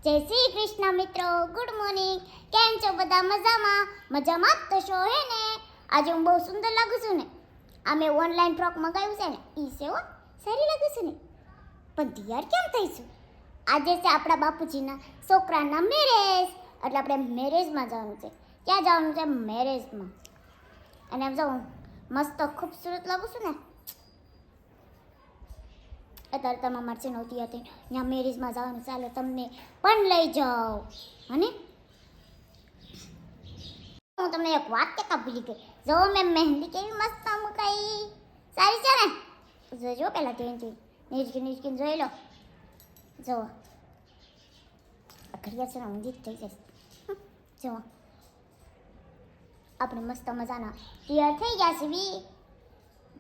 જય શ્રી કૃષ્ણ મિત્રો, good morning. કેમ છો બધા? મજામાં? મજામાં જ તો છો હે ને? આજે હું બહુ સુંદર લાગુ છું ને. આ મેં ઓનલાઈન ફ્રોક મંગાવ્યું છે ને, ઈ છે હો, સારી લાગે છે ને. પણ તૈયાર કેમ થઈશું? આજે છે આપણા બાપુજીના છોકરાના મેરેજ, એટલે આપણે મેરેજમાં જવાનું છે. ક્યાં જવાનું છે? મેરેજમાં. અને એમ જો મસ્ત ખૂબસૂરત લાગુ છું ને. અત્યારે તમે મારશે નહોતી હતી ત્યાં મેરેજમાં જવાનું, ચાલો તમને પણ લઈ જાઓ. અને હું તમને એક વાત કહેતા ભૂલી ગઈ. જો મેં મહેંદી કેવી મસ્ત મુકાઈ, સારી છે ને? જોજો પહેલાં નીચકીને જોઈ લો. જો ઘડિયા છે ને ઊંધી થઈ જશે. જો આપણે મસ્ત મજાના તૈયાર થઈ ગયા છે.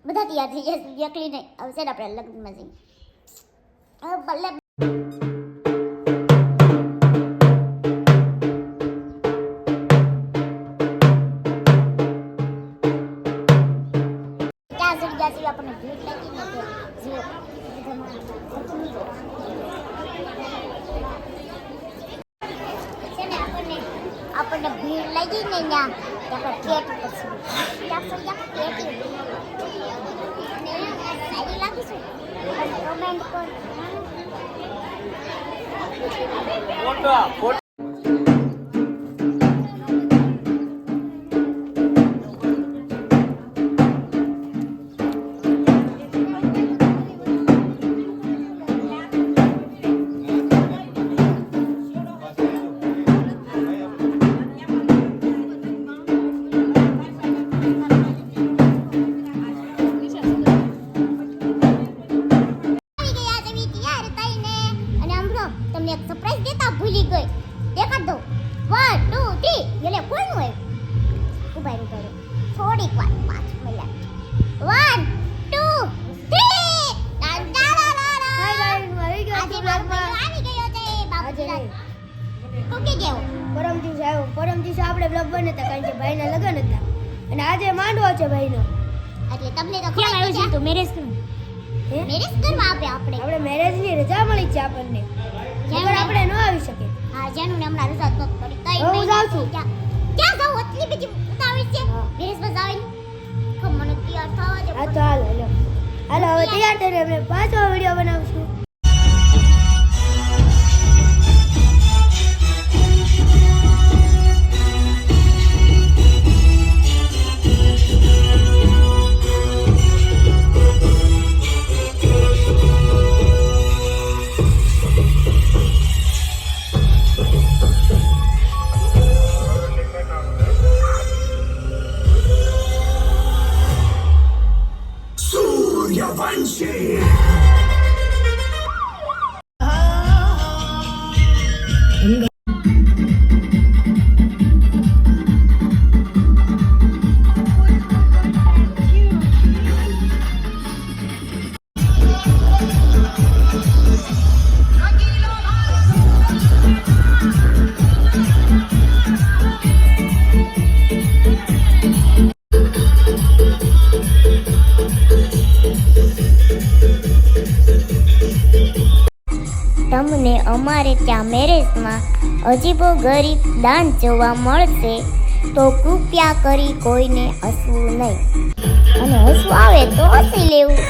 બધા તૈયાર થઈ ગયા છે, એકલી નહીં. હવે છે ને આપણે લગ્નમાં જઈએ. ભલે ક્યાં સુધી ગયા છે આપણને ભીડ લાગી ને છે ને આપણને ભીડ લાગી ને ત્યાં આપણે કેટ પછી ક્યાં સારી લાગીશું. કમેન્ટ કર. તમને એક સરપ્રાઈઝ દેતા ભૂલી ગઈ. દેખાડ દો. 1 2 3. એટલે કોનું હોય? ઉભા રહો થોડીક વાર, 5 મિનિટ. 1 2 3. આજે બાપુ આવી ગયો છે. બાપુજી તો કે ગયો પરમ દિવસે આવ્યો. પરમ દિવસે આપણે બ્લોગ બનતા કારણ કે ભાઈના લગ્ન હતા અને આજે માંડવો છે ભાઈનો. એટલે તમને તો કેમ આવ્યો છે? તો મેરેજ કરવા. મેરેજ કરવા આપણે મેરેજની રજા મળી છે આપણને. જેનું આપણે ન આવી શકે. હા, જેનું ને હમણાં રજા તો પડી. હું જાઉં છું. ક્યાં જાવ? એટલી બીજી ઉતાવળ છે મેરેજમાં જવાની. મને તૈયાર થવા દે. હા તો હાલો હવે તૈયાર થઈને આપણે પાછો વિડીયો બનાવશું. તમને અમારે ત્યાં મેરેજમાં અજીબો ગરીબ દાન જોવા મળશે, તો કૃપયા કરી કોઈને હસવું નહીં, અને હસવું આવે તો હસી લેવું.